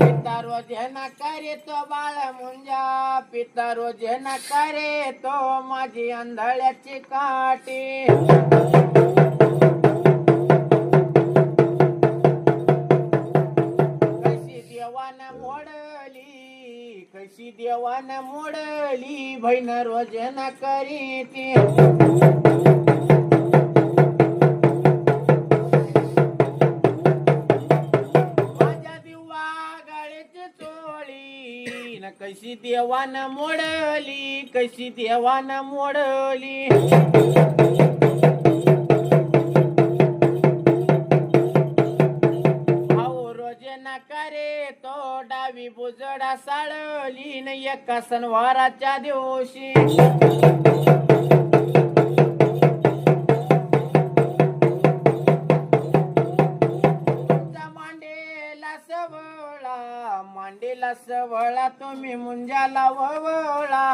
पिता रोज नकारे तो बाळ मुंजा, पिता रोज नकारे तो माझी आंधळ्याची काठी. कशी देवान मोडली, कशी देवान मोडली, बहीण रोज नकारी ती. कशी देवान मोडली, कशी देवान मोडली. भाऊ रोज नकारे तो डावी बुजडा साळली न एका सणवाराच्या दिवशी. मांडेला सवळा तुम्ही मुंजाला ववळा.